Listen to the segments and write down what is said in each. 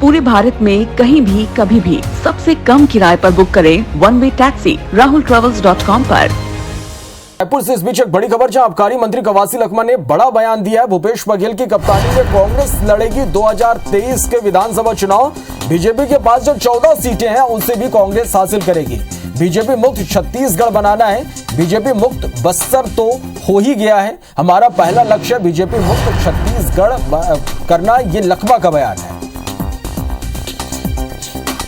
पूरे भारत में कहीं भी कभी भी सबसे कम किराए पर बुक करें वन वे टैक्सी rahultravels.com पर। रायपुर से इस बीच एक बड़ी खबर, जहां आबकारी मंत्री कवासी लखमा ने बड़ा बयान दिया है। भूपेश बघेल की कप्तानी में कांग्रेस लड़ेगी 2023 के विधानसभा चुनाव। बीजेपी के पास जो 14 सीटें हैं उनसे भी कांग्रेस हासिल करेगी। बीजेपी मुक्त छत्तीसगढ़ बनाना है। बीजेपी मुक्त बस्तर तो हो ही गया है। हमारा पहला लक्ष्य बीजेपी मुक्त छत्तीसगढ़ करना, ये लखमा का बयान है।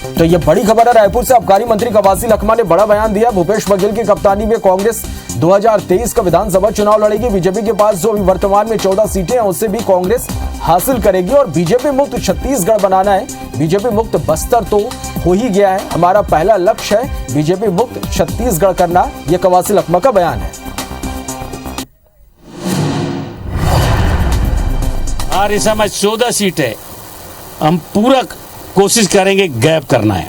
तो ये बड़ी खबर है। रायपुर से आबकारी मंत्री कवासी लखमा ने बड़ा बयान दिया। भूपेश बघेल की कप्तानी में कांग्रेस 2023 का विधानसभा चुनाव लड़ेगी। बीजेपी के पास जो वर्तमान में 14 सीटें हैं उससे भी कांग्रेस हासिल करेगी और बीजेपी मुक्त छत्तीसगढ़ बनाना है। बीजेपी मुक्त बस्तर तो हो ही गया है। हमारा पहला लक्ष्य है बीजेपी मुक्त छत्तीसगढ़ करना, यह कवासी लखमा का बयान है। और इस समय 14 सीटें हम पूरा कोशिश करेंगे गैप करना है।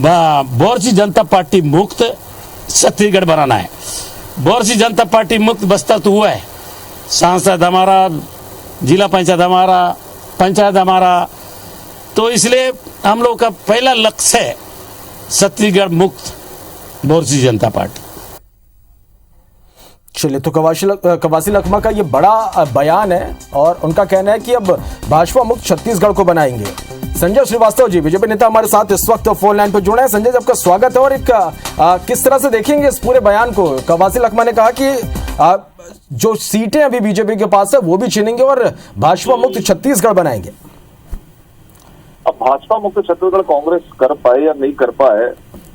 भारतीय जनता पार्टी मुक्त छत्तीसगढ़ बनाना है। भारतीय जनता पार्टी मुक्त बस्तर तो हुआ है। सांसद हमारा, जिला पंचायत हमारा, पंचायत हमारा, तो इसलिए हम लोग का पहला लक्ष्य है छत्तीसगढ़ मुक्त भारतीय जनता पार्टी। चलिए, तो कवासी लखमा का ये बड़ा बयान है और उनका कहना है कि अब भाजपा मुक्त छत्तीसगढ़ को बनाएंगे। संजय श्रीवास्तव जी बीजेपी नेता हमारे साथ इस वक्त फोन लाइन पर जुड़े हैं। संजय जी, आपका स्वागत है। और एक किस तरह से देखेंगे इस पूरे बयान को? कवासी लखमा ने कहा कि जो सीटें अभी बीजेपी के पास है वो भी छीनेंगे और भाजपा मुक्त छत्तीसगढ़ बनाएंगे। अब भाजपा मुक्त छत्तीसगढ़ कांग्रेस कर पाए या नहीं कर पाए,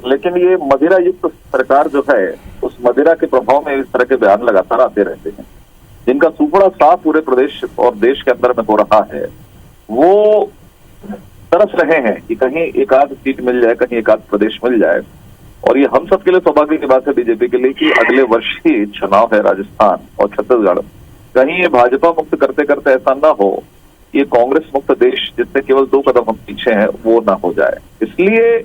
लेकिन ये मदिरा युक्त सरकार जो है उस मदिरा के प्रभाव में इस तरह के बयान लगातार आते रहते हैं, जिनका सुपड़ा साफ पूरे प्रदेश और देश के अंदर में हो रहा है। वो तरस रहे हैं कि कहीं एक आध सीट मिल जाए, कहीं एक आध प्रदेश मिल जाए। और ये हम सब के लिए सौभाग्य की बात है, बीजेपी के लिए, कि अगले वर्ष ही चुनाव है राजस्थान और छत्तीसगढ़। कहीं ये भाजपा मुक्त करते करते ऐसा ना हो, ये कांग्रेस मुक्त देश जिससे केवल 2 कदम हम पीछे हैं वो ना हो जाए। इसलिए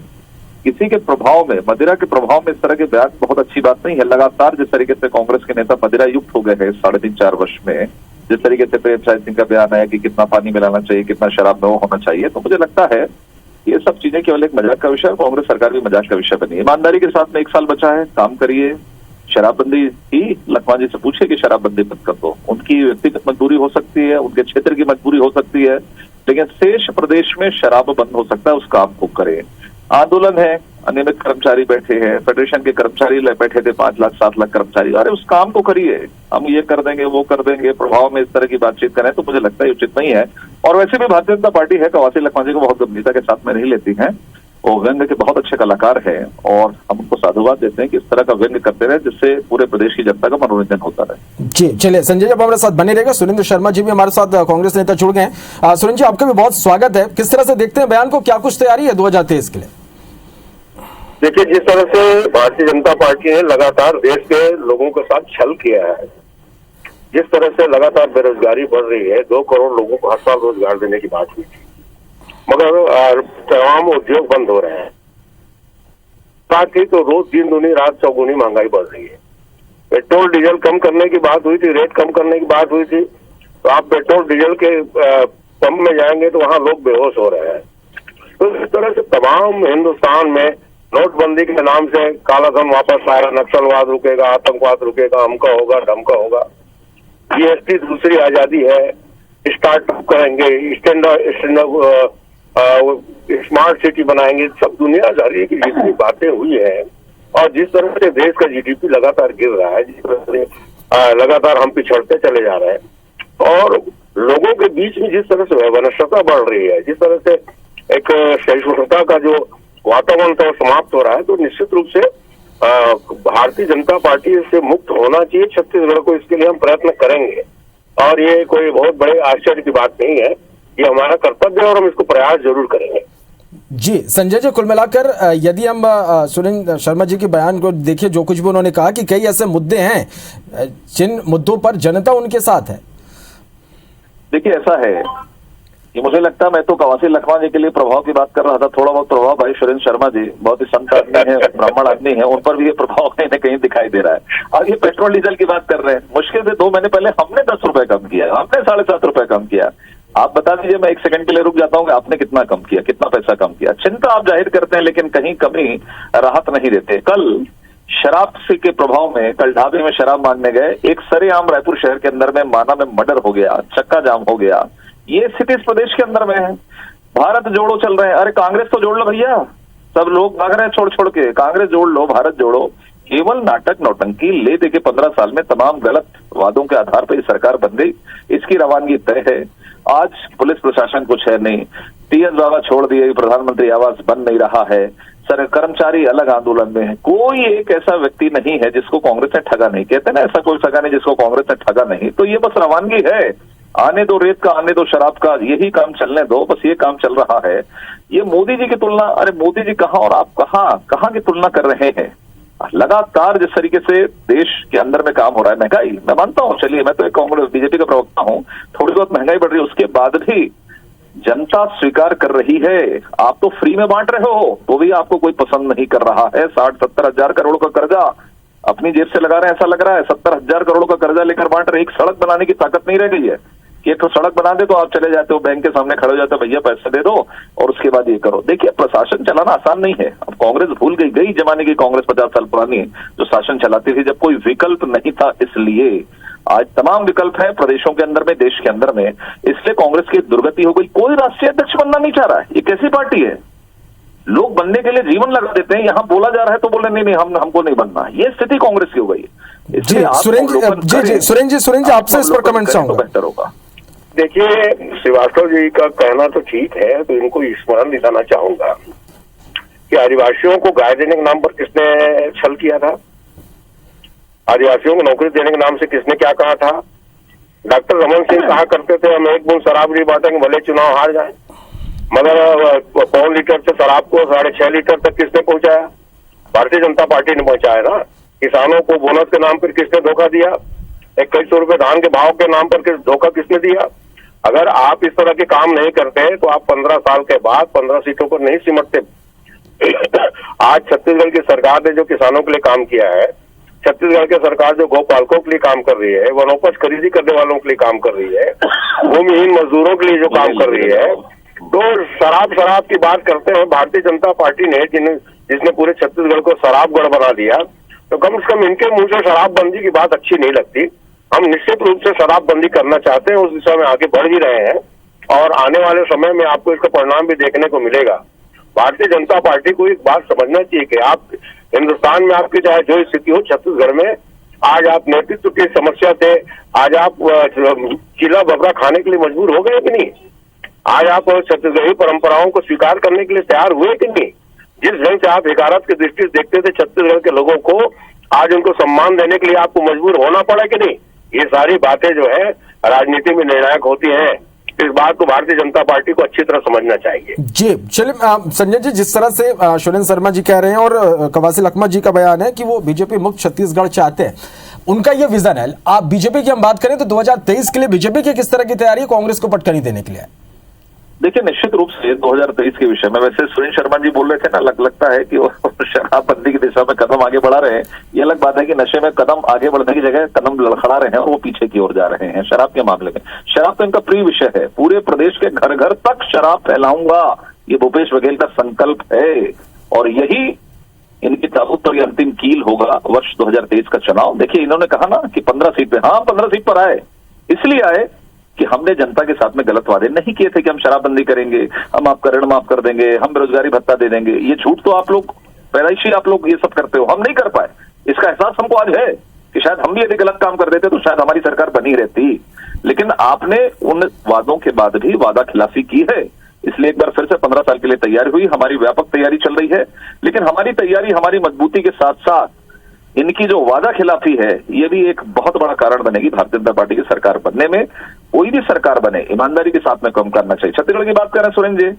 किसी के प्रभाव में, मदिरा के प्रभाव में इस तरह के बयान बहुत अच्छी बात नहीं है। लगातार जिस तरीके से कांग्रेस के नेता मदिरा युक्त हो गए हैं 3.5-4 वर्ष में, जिस तरीके से प्रेम साय सिंह का बयान आया कि कितना पानी मिलाना चाहिए, कितना शराब में होना चाहिए, तो मुझे लगता है ये सब चीजें केवल एक मजाक का विषय है। कांग्रेस सरकार भी मजाक का विषय बनी है। ईमानदारी के साथ में 1 साल बचा है, काम करिए। शराबबंदी ही लखमा जी से पूछे कि शराबबंदी बंद कर दो। उनकी व्यक्तिगत मजबूरी हो सकती है, उनके क्षेत्र की मजबूरी हो सकती है, लेकिन शेष प्रदेश में शराब बंद हो सकता है, उस काम को करें। आंदोलन है, अनियमित कर्मचारी बैठे हैं, फेडरेशन के कर्मचारी बैठे थे 5 लाख 7 लाख कर्मचारी, अरे उस काम को करिए। हम ये कर देंगे वो कर देंगे, प्रभाव में इस तरह की बातचीत करें तो मुझे लगता है उचित नहीं है। और वैसे भी भारतीय जनता पार्टी है, कवासी लखमा जी को बहुत गंभीरता के साथ में नहीं लेती है। वो व्यंग्य के बहुत अच्छे कलाकार हैं और हम उनको साधुवाद देते हैं कि इस तरह का व्यंग्य करते रहे, जिससे पूरे प्रदेश की जनता का मनोरंजन होता रहे। जी चलिए, संजय जी हमारे साथ बने रहेगा। सुरेंद्र शर्मा जी भी हमारे साथ कांग्रेस नेता जुड़ गए हैं। सुरेंद्र जी, आपका भी बहुत स्वागत है। किस तरह से देखते हैं बयान को? क्या कुछ तैयारी है 2023 के लिए? देखिए, जिस तरह से भारतीय जनता पार्टी ने लगातार देश के लोगों के साथ छल किया है, जिस तरह से लगातार बेरोजगारी बढ़ रही है, 2 करोड़ लोगों को हर साल रोजगार देने की बात हुई थी, मगर तमाम उद्योग बंद हो रहे हैं। साथ ही तो रोज दिन दूनी रात चौगुनी महंगाई बढ़ रही है। पेट्रोल डीजल कम करने की बात हुई थी, रेट कम करने की बात हुई थी, तो आप पेट्रोल डीजल के पंप में जाएंगे तो वहां लोग बेहोश हो रहे हैं। तो इस तरह से तमाम हिंदुस्तान में नोटबंदी के नाम से काला धन वापस आएगा, नक्सलवाद रुकेगा, आतंकवाद रुकेगा, अमका होगा ढमका होगा, जीएसटी दूसरी आजादी है, स्टार्टअप करेंगे, स्मार्ट सिटी बनाएंगे, सब दुनिया जारी की जितनी बातें हुई है। और जिस तरह से देश का जीडीपी लगातार गिर रहा है, जिस तरह से लगातार हम पिछड़ते चले जा रहे हैं और लोगों के बीच में जिस तरह से वैमनस्यता बढ़ रही है, जिस तरह से एक सहिष्णुता का जो वातावरण तो समाप्त हो रहा है, तो निश्चित रूप से भारतीय जनता पार्टी से मुक्त होना चाहिए छत्तीसगढ़ को। इसके लिए हम प्रयत्न करेंगे और ये कोई बहुत बड़े आश्चर्य की बात नहीं है, ये हमारा कर्तव्य है और हम इसको प्रयास जरूर करेंगे। जी संजय जी, कुल मिलाकर यदि हम सुरेंद्र शर्मा जी के बयान को देखें, जो कुछ भी उन्होंने कहा कि कई ऐसे मुद्दे हैं जिन मुद्दों पर जनता उनके साथ है। देखिए, ऐसा है कि मुझे लगता है, मैं तो कवासी लखमा जी के लिए प्रभाव की बात कर रहा था। थोड़ा बहुत प्रभाव भाई सुरेंद्र शर्मा जी बहुत ही संत आदमी है, ब्राह्मण आदमी है, उन पर भी ये प्रभाव कहीं न कहीं दिखाई दे रहा है। और ये पेट्रोल डीजल की बात कर रहे हैं, मुश्किल से 2 महीने पहले हमने 10 रुपए कम किया, हमने 7.5 रुपए कम किया। आप बता दीजिए, मैं 1 सेकंड के लिए रुक जाता हूँ कि आपने कितना कम किया, कितना पैसा कम किया। चिंता आप जाहिर करते हैं लेकिन कहीं कमी राहत नहीं देते। कल शराब से के प्रभाव में कल ढाबे में शराब मांगने गए, एक सरेआम रायपुर शहर के अंदर में माना में मर्डर हो गया, चक्का जाम हो गया। ये स्थिति इस प्रदेश के अंदर में है। भारत जोड़ो चल रहे हैं, अरे कांग्रेस तो जोड़ लो भैया, सब लोग भाग रहे हैं छोड़ छोड़ के, कांग्रेस जोड़ लो, भारत जोड़ो। केवल नाटक नौटंकी ले दे के 15 साल में तमाम गलत वादों के आधार पर सरकार बन गई, इसकी रवानगी तय है। आज पुलिस प्रशासन कुछ है नहीं, टीएस बाबा छोड़ दिए, प्रधानमंत्री आवास बन नहीं रहा है, सर कर्मचारी अलग आंदोलन में है। कोई एक ऐसा व्यक्ति नहीं है जिसको कांग्रेस ने ठगा नहीं, कहते ना ऐसा कोई ठगा नहीं जिसको कांग्रेस ने ठगा नहीं। तो ये बस रवानगी है, आने दो रेत का, आने दो शराब का, यही काम चलने दो, बस ये काम चल रहा है। ये मोदी जी की तुलना, अरे मोदी जी कहाँ और आप कहाँ की तुलना कर रहे हैं। लगातार जिस तरीके से देश के अंदर में काम हो रहा है, महंगाई मैं मानता हूँ, चलिए मैं तो एक कांग्रेस बीजेपी का प्रवक्ता हूँ, थोड़ी बहुत महंगाई बढ़ रही है, उसके बाद भी जनता स्वीकार कर रही है। आप तो फ्री में बांट रहे हो तो भी आपको कोई पसंद नहीं कर रहा है। 60-70 हजार करोड़ का कर्जा अपनी जेब से लगा रहे हैं, ऐसा लग रहा है 70 हजार करोड़ का कर्जा लेकर बांट रहे। एक सड़क बनाने की ताकत नहीं रह गई है कि एक तो सड़क बना दे तो आप चले जाते हो बैंक के सामने खड़े हो जाते हो, भैया पैसे दे दो और उसके बाद ये करो। देखिए प्रशासन चलाना आसान नहीं है। अब कांग्रेस भूल गई जमाने की कांग्रेस 50 साल पुरानी जो शासन चलाती थी, जब कोई विकल्प नहीं था। इसलिए आज तमाम विकल्प है प्रदेशों के अंदर में, देश के अंदर में, इसलिए कांग्रेस की दुर्गति हो गई। कोई राष्ट्रीय अध्यक्ष बनना नहीं चाह रहा है। ये कैसी पार्टी है? लोग बनने के लिए जीवन लगा देते हैं, यहाँ बोला जा रहा है तो बोले नहीं हमको नहीं बनना। ये स्थिति कांग्रेस की हो गई। जी सुरेंद्र जी आपसे इस पर कमेंट चाहूंगा, बेहतर होगा। देखिए श्रीवास्तव जी का कहना तो ठीक है, तो इनको स्मरण दिलाना चाहूंगा कि आदिवासियों को गाय देने के नाम पर किसने छल किया था, आदिवासियों को नौकरी देने के नाम से किसने क्या कहा था। डॉक्टर रमन सिंह कहा करते थे हम एक बूंद शराब नहीं बांटेंगे भले चुनाव हार जाए, मगर पौन लीटर से शराब को 6.5 लीटर तक किसने पहुंचाया? भारतीय जनता पार्टी ने पहुंचाया ना। किसानों को बोनस के नाम पर किसने धोखा दिया? 2100 रुपए धान के भाव के नाम पर धोखा किसने दिया? अगर आप इस तरह के काम नहीं करते तो आप 15 साल के बाद 15 सीटों पर नहीं सिमटते। आज छत्तीसगढ़ की सरकार ने जो किसानों के लिए काम किया है, छत्तीसगढ़ की सरकार जो गौपालकों के लिए काम कर रही है, वनोपज खरीदी करने वालों के लिए काम कर रही है, भूमिहीन मजदूरों के लिए जो काम कर रही है, तो शराब की बात करते हैं। भारतीय जनता पार्टी ने जिसने पूरे छत्तीसगढ़ को शराबगढ़ बना दिया, तो कम से कम इनके मुंह से शराबबंदी की बात अच्छी नहीं लगती। हम निश्चित रूप से शराबबंदी करना चाहते हैं, उस दिशा में आगे बढ़ भी रहे हैं और आने वाले समय में आपको इसका परिणाम भी देखने को मिलेगा। भारतीय जनता पार्टी को एक बात समझना चाहिए कि आप हिंदुस्तान में आपकी चाहे जो स्थिति हो, छत्तीसगढ़ में आज आप नेतृत्व की समस्या थे, आज आप चीला बबरा खाने के लिए मजबूर हो गए कि नहीं? आज आप छत्तीसगढ़ी परंपराओं को स्वीकार करने के लिए तैयार हुए कि नहीं? जिस ढंग से आप हिकारत की दृष्टि से देखते थे छत्तीसगढ़ के लोगों को, आज उनको सम्मान देने के लिए आपको मजबूर होना पड़ा कि नहीं? ये सारी बातें जो है राजनीति में निर्णायक होती हैं। इस बात को भारतीय जनता पार्टी को अच्छी तरह समझना चाहिए। जी चलिए संजय जी, जिस तरह से सुरेंद्र शर्मा जी कह रहे हैं और कवासी लखमा जी का बयान है कि वो बीजेपी मुक्त छत्तीसगढ़ चाहते हैं, उनका ये विजन है। आप बीजेपी की हम बात करें तो 2023 के लिए बीजेपी की किस तरह की तैयारी कांग्रेस को पटकनी देने के लिए? देखिए निश्चित रूप से 2023 के विषय में, वैसे सुरेंद्र शर्मा जी बोल रहे थे ना, लगता है कि वो शराबबंदी की दिशा में कदम आगे बढ़ा रहे हैं। ये अलग बात है कि नशे में कदम आगे बढ़ने की जगह कदम लड़खड़ा रहे हैं और वो पीछे की ओर जा रहे हैं शराब के मामले में। शराब तो इनका प्रिय विषय है, पूरे प्रदेश के घर घर तक शराब फैलाऊंगा, ये भूपेश बघेल का संकल्प है और यही इनकी ताबूत पर अंतिम कील होगा वर्ष 2023 का चुनाव। देखिए इन्होंने कहा ना कि 15 सीट पे, हाँ 15 सीट पर आए, इसलिए आए कि हमने जनता के साथ में गलत वादे नहीं किए थे कि हम शराबबंदी करेंगे, हम आपका ऋण माफ कर देंगे, हम बेरोजगारी भत्ता दे देंगे। ये झूठ तो आप लोग पैदाइशी आप लोग ये सब करते हो, हम नहीं कर पाए। इसका एहसास हमको आज है कि शायद हम भी यदि गलत काम कर देते तो शायद हमारी सरकार बनी रहती, लेकिन आपने उन वादों के बाद भी वादा खिलाफी की है। इसलिए एक बार फिर से 15 साल के लिए तैयारी हुई, हमारी व्यापक तैयारी चल रही है, लेकिन हमारी तैयारी हमारी मजबूती के साथ साथ इनकी जो वादा खिलाफी है ये भी एक बहुत बड़ा कारण बनेगी भारतीय जनता पार्टी की सरकार बनने में। कोई भी सरकार बने ईमानदारी के साथ में काम करना चाहिए। छत्तीसगढ़ की बात कर रहे हैं सुरेंद्र जी,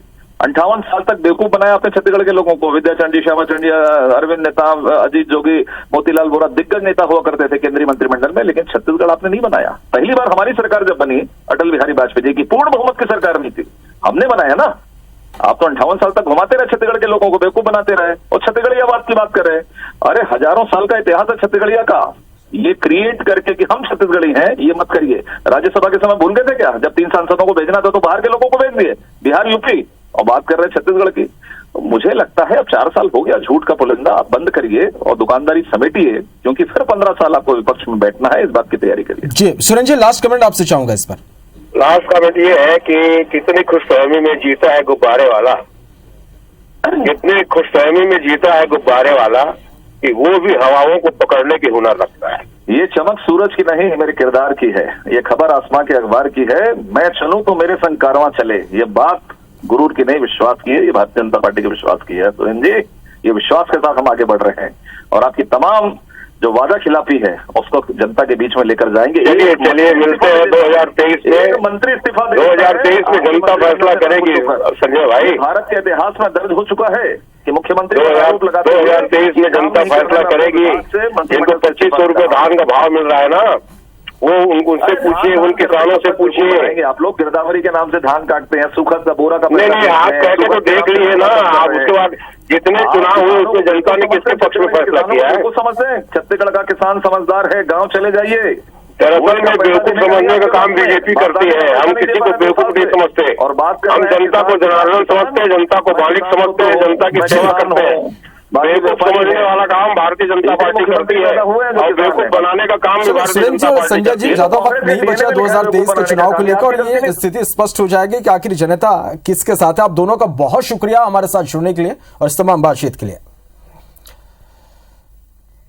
58 साल तक बेवकूफ बनाया आपने छत्तीसगढ़ के लोगों को। विद्या चंडी, श्यामा चंडी, अरविंद नेता, अजीत जोगी, मोतीलाल वोरा दिग्गज नेता हुआ करते थे केंद्रीय मंत्रिमंडल में, लेकिन छत्तीसगढ़ आपने नहीं बनाया। पहली बार हमारी सरकार जब बनी अटल बिहारी वाजपेयी जी की पूर्ण बहुमत की सरकार नहीं थी, हमने बनाया ना। आप तो 58 साल तक घुमाते रहे छत्तीसगढ़ के लोगों को, बेवकूफ बनाते रहे और छत्तीसगढ़िया बात की बात कर रहे हैं। अरे हजारों साल का इतिहास है छत्तीसगढ़िया का, ये क्रिएट करके कि हम छत्तीसगढ़ी हैं, ये मत करिए। राज्यसभा के समय भूल गए थे क्या, जब 3 सांसदों को भेजना था तो बाहर के लोगों को भेज दिए, बिहार यूपी, और बात कर रहे हैं छत्तीसगढ़ की। मुझे लगता है अब 4 साल हो गया, झूठ का पुलिंदा आप बंद करिए और दुकानदारी समेटिए, क्योंकि फिर 15 साल आपको विपक्ष में बैठना है, इस बात की तैयारी करिए। जी सुरेंद्र जी, लास्ट कमेंट आपसे चाहूंगा इस पर। लास्ट कमेंट ये है कि कितनी खुशफहमी में जीता है गुब्बारे वाला, कितनी खुशफहमी में जीता है गुब्बारे वाला कि वो भी हवाओं को पकड़ने की हुनर रखता है। ये चमक सूरज की नहीं, मेरे किरदार की है। ये खबर आसमां के अखबार की है। मैं चलूं तो मेरे संग कारवां चले। ये बात गुरूर की नहीं, विश्वास की है, ये भारतीय जनता पार्टी के विश्वास की है। तो जी, ये विश्वास के साथ हम आगे बढ़ रहे हैं और आपकी तमाम जो वादा खिलाफी है उसको जनता के बीच में लेकर जाएंगे। चलिए मिलते हैं 2023 में। मंत्री इस्तीफा 2023 में जनता फैसला करेगी संजय भाई। भारत के इतिहास में दर्ज हो चुका है कि मुख्यमंत्री 2023 में जनता फैसला करेगी। जिनको 2500 रुपये धान का भाव मिल रहा है ना, वो उनसे पूछिए, उन किसानों से पूछिए। आप लोग गिरदावरी के नाम से धान काटते हैं, सूखा का बोरा का। नहीं, आप कह के तो देख लिए ना। आप उसके बाद जितने चुनाव हुए उसमें जनता ने किसके पक्ष में फैसला किया है? समझते हैं छत्तीसगढ़ का किसान समझदार है, गांव चले जाइए। दरअसल में बेवकूफ समझने का काम बीजेपी करती है। हम किसी को बेवकूफ नहीं समझते, और बात हम जनता को जनार्दन समझते हैं, जनता को मालिक समझते हैं, जनता की सेवा करते हैं। बेवकूफ समझने वाला काम भारतीय जनता पार्टी करती है और बेवकूफ बनाने का काम भी भारतीय जनता पार्टी संजय करती जी, है। ज्यादा वक्त नहीं बचा 2023 के चुनाव को लेकर, और ये स्थिति स्पष्ट हो जाएगी कि आखिर जनता किसके साथ है। आप दोनों का बहुत शुक्रिया हमारे साथ जुड़ने के लिए और इस तमाम बातचीत के लिए।